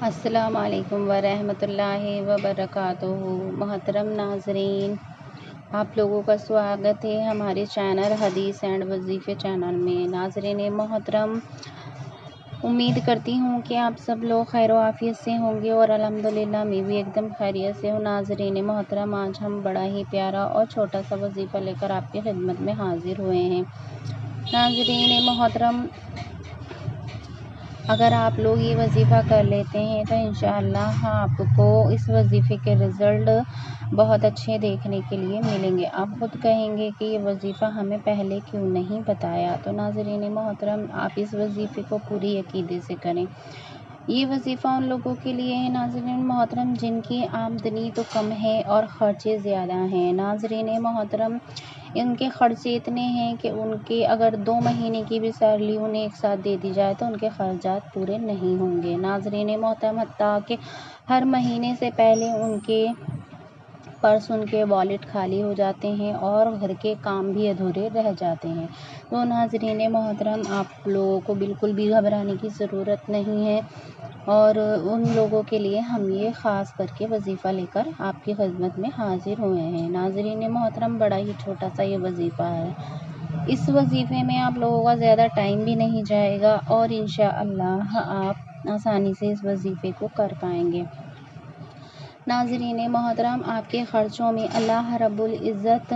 السلام علیکم ورحمۃ اللہ وبرکاتہ۔ محترم ناظرین، آپ لوگوں کا سواگت ہے ہمارے چینل حدیث اینڈ وظیفے چینل میں۔ ناظرین محترم، امید کرتی ہوں کہ آپ سب لوگ خیر و عافیت سے ہوں گے اور الحمدللہ میں بھی ایک دم خیریت سے ہوں۔ ناظرین محترم، آج ہم بڑا ہی پیارا اور چھوٹا سا وظیفہ لے کر آپ کی خدمت میں حاضر ہوئے ہیں۔ ناظرین محترم، اگر آپ لوگ یہ وظیفہ کر لیتے ہیں تو انشاءاللہ آپ کو اس وظیفے کے رزلٹ بہت اچھے دیکھنے کے لیے ملیں گے۔ آپ خود کہیں گے کہ یہ وظیفہ ہمیں پہلے کیوں نہیں بتایا۔ تو ناظرین محترم، آپ اس وظیفے کو پوری عقیدے سے کریں۔ یہ وظیفہ ان لوگوں کے لیے ہے ناظرین محترم جن کی آمدنی تو کم ہے اور خرچے زیادہ ہیں۔ ناظرین محترم، ان کے خرچے اتنے ہیں کہ ان کے اگر 2 مہینے کی بھی سیلری انہیں ایک ساتھ دے دی جائے تو ان کے خرچات پورے نہیں ہوں گے۔ ناظرین محترم، حتیٰ کہ ہر مہینے سے پہلے ان کے پرس، ان کے والیٹ خالی ہو جاتے ہیں اور گھر کے کام بھی ادھورے رہ جاتے ہیں۔ تو ناظرین محترم، آپ لوگوں کو بالکل بھی گھبرانے کی ضرورت نہیں ہے اور ان لوگوں کے لیے ہم یہ خاص کر کے وظیفہ لے کر آپ کی خدمت میں حاضر ہوئے ہیں۔ ناظرین محترم، بڑا ہی چھوٹا سا یہ وظیفہ ہے۔ اس وظیفے میں آپ لوگوں کا زیادہ ٹائم بھی نہیں جائے گا اور انشاءاللہ آپ آسانی سے اس وظیفے کو کر پائیں گے۔ ناظرین محترم، آپ کے خرچوں میں اللہ رب العزت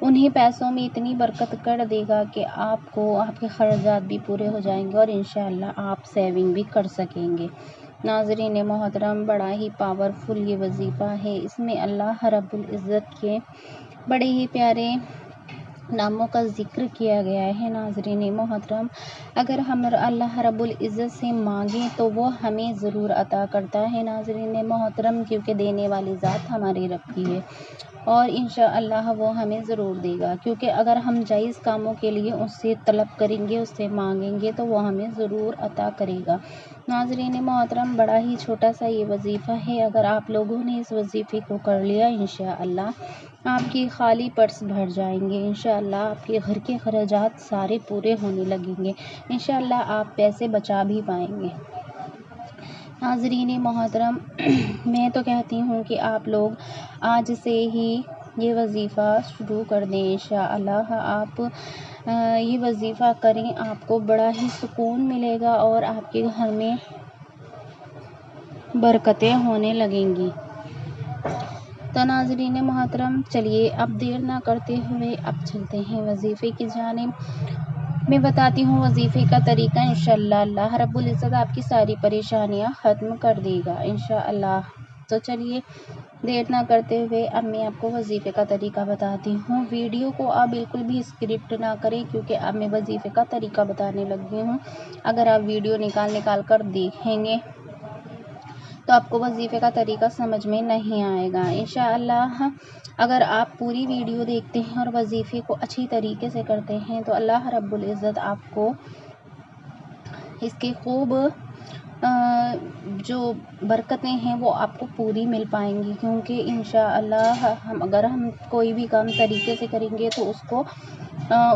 انہیں پیسوں میں اتنی برکت کر دے گا کہ آپ کو آپ کے خرچات بھی پورے ہو جائیں گے اور انشاءاللہ آپ سیونگ بھی کر سکیں گے۔ ناظرین محترم، بڑا ہی پاورفل یہ وظیفہ ہے۔ اس میں اللہ رب العزت کے بڑے ہی پیارے ناموں کا ذکر کیا گیا ہے۔ ناظرین محترم، اگر ہم اللہ رب العزت سے مانگیں تو وہ ہمیں ضرور عطا کرتا ہے۔ ناظرین محترم، کیونکہ دینے والی ذات ہمارے رب کی ہے اور انشاءاللہ وہ ہمیں ضرور دے گا، کیونکہ اگر ہم جائز کاموں کے لیے اس سے طلب کریں گے، اس سے مانگیں گے تو وہ ہمیں ضرور عطا کرے گا۔ ناظرین محترم، بڑا ہی چھوٹا سا یہ وظیفہ ہے۔ اگر آپ لوگوں نے اس وظیفے کو کر لیا، انشاءاللہ آپ کی خالی پرس بھر جائیں گے۔ انشاءاللہ آپ کے گھر کے خراجات سارے پورے ہونے لگیں گے۔ انشاءاللہ آپ پیسے بچا بھی پائیں گے۔ ناظرین محترم، میں تو کہتی ہوں کہ آپ لوگ آج سے ہی یہ وظیفہ شروع کر دیں۔ انشاءاللہ آپ یہ وظیفہ کریں، آپ کو بڑا ہی سکون ملے گا اور آپ کے گھر میں برکتیں ہونے لگیں گی۔ تو ناظرین محترم، چلیے اب دیر نہ کرتے ہوئے اب چلتے ہیں وظیفے کی جانب۔ میں بتاتی ہوں وظیفے کا طریقہ۔ انشاءاللہ اللہ رب العزت آپ کی ساری پریشانیاں ختم کر دے گا انشاءاللہ۔ تو چلیے دیر نہ کرتے ہوئے اب میں آپ کو وظیفے کا طریقہ بتاتی ہوں۔ ویڈیو کو آپ بالکل بھی اسکرپٹ نہ کریں، کیونکہ اب میں وظیفے کا طریقہ بتانے لگی ہوں۔ اگر آپ ویڈیو نکال کر دیکھیں گے تو آپ کو وظیفے کا طریقہ سمجھ میں نہیں آئے گا۔ انشاءاللہ اگر آپ پوری ویڈیو دیکھتے ہیں اور وظیفے کو اچھی طریقے سے کرتے ہیں تو اللہ رب العزت آپ کو اس کے خوب جو برکتیں ہیں وہ آپ کو پوری مل پائیں گی، کیونکہ انشاءاللہ اگر ہم کوئی بھی کام طریقے سے کریں گے تو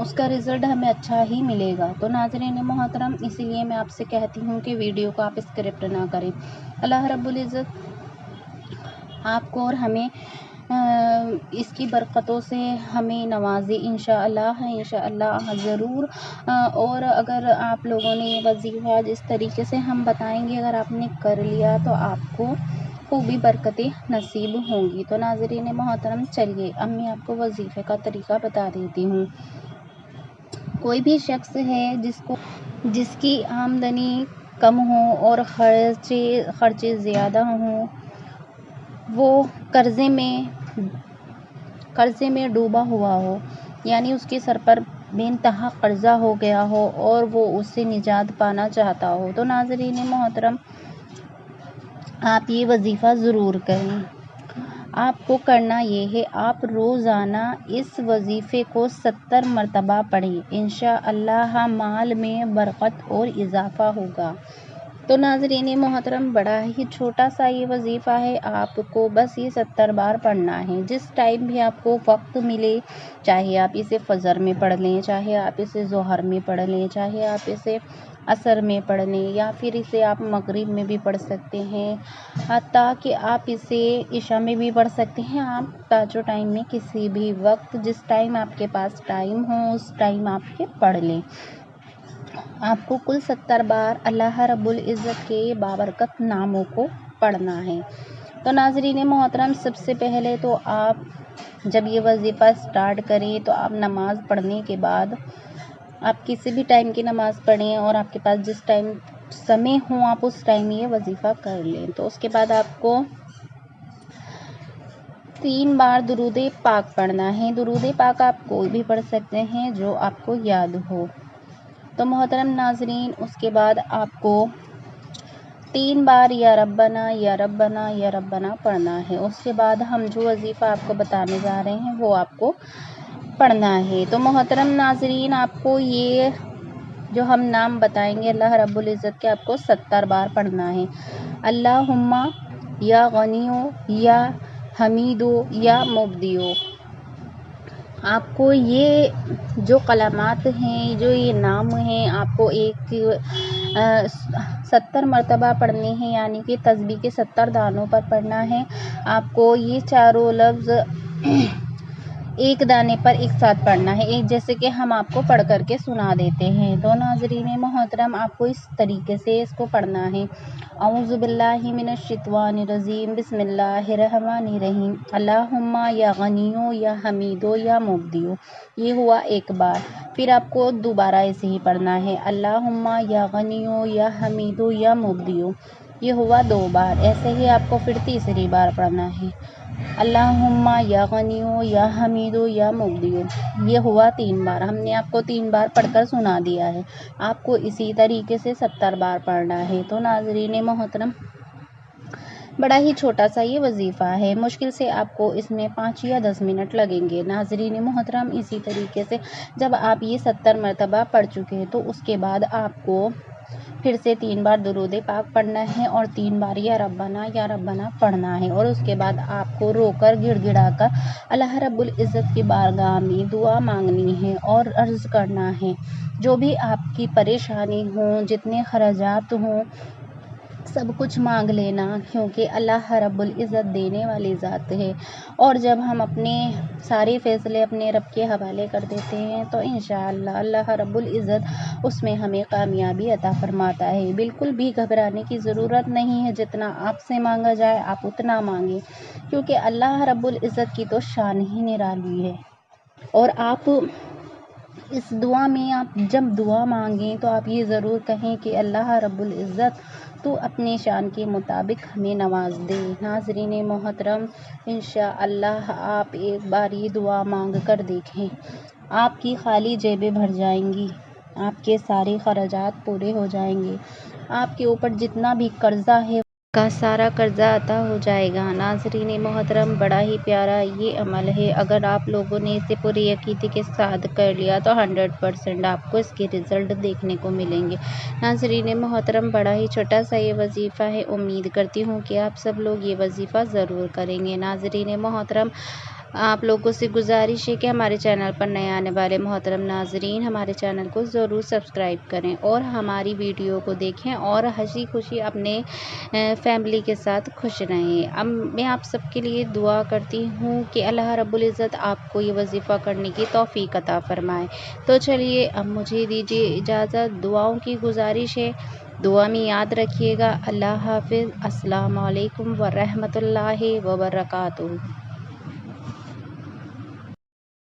اس کا رزلٹ ہمیں اچھا ہی ملے گا۔ تو ناظرین محترم، اسی لیے میں آپ سے کہتی ہوں کہ ویڈیو کو آپ اسکرپٹ نہ کریں۔ اللہ رب العزت آپ کو اور ہمیں اس کی برکتوں سے ہمیں نوازے انشاءاللہ ضرور۔ اور اگر آپ لوگوں نے یہ وظیفہ جس طریقے سے ہم بتائیں گے اگر آپ نے کر لیا تو آپ کو خوبی برکتیں نصیب ہوں گی۔ تو ناظرین محترم، چلیے اب میں آپ کو وظیفے کا طریقہ بتا دیتی ہوں۔ کوئی بھی شخص ہے جس کی آمدنی کم ہو اور خرچے زیادہ ہوں، وہ قرضے میں ڈوبا ہوا ہو، یعنی اس کے سر پر بے انتہا قرضہ ہو گیا ہو اور وہ اس سے نجات پانا چاہتا ہو، تو ناظرین محترم آپ یہ وظیفہ ضرور کریں۔ آپ کو کرنا یہ ہے، آپ روزانہ اس وظیفے کو 70 مرتبہ پڑھیں۔ انشاءاللہ مال میں برکت اور اضافہ ہوگا۔ تو ناظرین محترم بڑا ہی چھوٹا سا یہ وظیفہ ہے، آپ کو بس یہ 70 بار پڑھنا ہے۔ جس ٹائم بھی آپ کو وقت ملے، چاہے آپ اسے فجر میں پڑھ لیں، چاہے آپ اسے ظہر میں پڑھ لیں، چاہے آپ اسے عصر میں پڑھ لیں، یا پھر اسے آپ مغرب میں بھی پڑھ سکتے ہیں، حتیٰ کہ آپ اسے عشاء میں بھی پڑھ سکتے ہیں۔ آپ پانچوں ٹائم میں کسی بھی وقت جس ٹائم آپ کے پاس ٹائم ہو اس ٹائم آپ کے پڑھ لیں۔ آپ کو کل 70 بار اللہ رب العزت کے بابرکت ناموں کو پڑھنا ہے۔ تو ناظرین محترم، سب سے پہلے تو آپ جب یہ وظیفہ سٹارٹ کریں تو آپ نماز پڑھنے کے بعد آپ کسی بھی ٹائم کی نماز پڑھیں اور آپ کے پاس جس ٹائم سمے ہوں آپ اس ٹائم یہ وظیفہ کر لیں۔ تو اس کے بعد آپ کو 3 بار درود پاک پڑھنا ہے۔ درود پاک آپ کوئی بھی پڑھ سکتے ہیں جو آپ کو یاد ہو۔ تو محترم ناظرین، اس کے بعد آپ کو 3 بار یا ربنا یا ربنا یا ربنا پڑھنا ہے۔ اس کے بعد ہم جو وظیفہ آپ کو بتانے جا رہے ہیں وہ آپ کو پڑھنا ہے۔ تو محترم ناظرین، آپ کو یہ جو ہم نام بتائیں گے اللہ رب العزت کے، آپ کو 70 بار پڑھنا ہے۔ اللہم یا غنیو یا حمیدو یا مبدیو۔ آپ کو یہ جو کلمات ہیں، جو یہ نام ہیں، آپ کو 70 مرتبہ پڑھنے ہیں، یعنی کہ تسبیح کے 70 دانوں پر پڑھنا ہے۔ آپ کو یہ چاروں لفظ ایک دانے پر ایک ساتھ پڑھنا ہے، ایک جیسے کہ ہم آپ کو پڑھ کر کے سنا دیتے ہیں۔ تو ناظرین محترم، آپ کو اس طریقے سے اس کو پڑھنا ہے۔ اعوذ باللہ من الشیطان الرجیم، بسم اللہ الرحمن الرحیم، اللہم یا غنیو یا حمیدو یا مبدیو۔ یہ ہوا ایک بار۔ پھر آپ کو دوبارہ ایسے ہی پڑھنا ہے، اللہم یا غنیو یا حمیدو یا مبدیو۔ یہ ہوا 2 بار۔ ایسے ہی آپ کو پھر تیسری بار پڑھنا ہے، اللہم یا غنیو یا حمیدو یا مبدیو۔ یہ ہوا 3 بار۔ ہم نے آپ کو 3 بار پڑھ کر سنا دیا ہے، آپ کو اسی طریقے سے 70 بار پڑھنا ہے۔ تو ناظرین محترم، بڑا ہی چھوٹا سا یہ وظیفہ ہے، مشکل سے آپ کو اس میں 5 یا 10 منٹ لگیں گے۔ ناظرین محترم، اسی طریقے سے جب آپ یہ 70 مرتبہ پڑھ چکے تو اس کے بعد آپ کو پھر سے 3 بار درود پاک پڑھنا ہے اور 3 بار یا ربنا پڑھنا ہے، اور اس کے بعد آپ کو رو کر گڑ گڑا کر اللہ رب العزت کی بارگاہ میں دعا مانگنی ہے اور عرض کرنا ہے، جو بھی آپ کی پریشانی ہوں، جتنے خراجات ہوں، سب کچھ مانگ لینا، کیونکہ اللہ رب العزت دینے والی ذات ہے۔ اور جب ہم اپنے سارے فیصلے اپنے رب کے حوالے کر دیتے ہیں تو انشاءاللہ اللہ رب العزت اس میں ہمیں کامیابی عطا فرماتا ہے۔ بالکل بھی گھبرانے کی ضرورت نہیں ہے، جتنا آپ سے مانگا جائے آپ اتنا مانگیں، کیونکہ اللہ رب العزت کی تو شان ہی نرالی ہے۔ اور آپ اس دعا میں آپ جب دعا مانگیں تو آپ یہ ضرور کہیں کہ اللہ رب العزت تو اپنے شان کے مطابق ہمیں نواز دے۔ ناظرین محترم، انشاءاللہ آپ ایک بار یہ دعا مانگ کر دیکھیں، آپ کی خالی جیبیں بھر جائیں گی، آپ کے سارے خراجات پورے ہو جائیں گے، آپ کے اوپر جتنا بھی قرضہ ہے کا سارا قرضہ عطا ہو جائے گا۔ ناظرین محترم، بڑا ہی پیارا یہ عمل ہے، اگر آپ لوگوں نے اسے پوری عقیدے کے ساتھ کر لیا تو 100% آپ کو اس کے رزلٹ دیکھنے کو ملیں گے۔ ناظرین محترم، بڑا ہی چھوٹا سا یہ وظیفہ ہے، امید کرتی ہوں کہ آپ سب لوگ یہ وظیفہ ضرور کریں گے۔ ناظرین محترم، آپ لوگوں سے گزارش ہے کہ ہمارے چینل پر نئے آنے والے محترم ناظرین ہمارے چینل کو ضرور سبسکرائب کریں اور ہماری ویڈیو کو دیکھیں اور ہنسی خوشی اپنے فیملی کے ساتھ خوش رہیں۔ اب میں آپ سب کے لیے دعا کرتی ہوں کہ اللہ رب العزت آپ کو یہ وظیفہ کرنے کی توفیق عطا فرمائے۔ تو چلیے اب مجھے دیجیے اجازت، دعاؤں کی گزارش ہے، دعا میں یاد رکھیے گا۔ اللہ حافظ۔ السلام علیکم ورحمۃ اللہ وبرکاتہ۔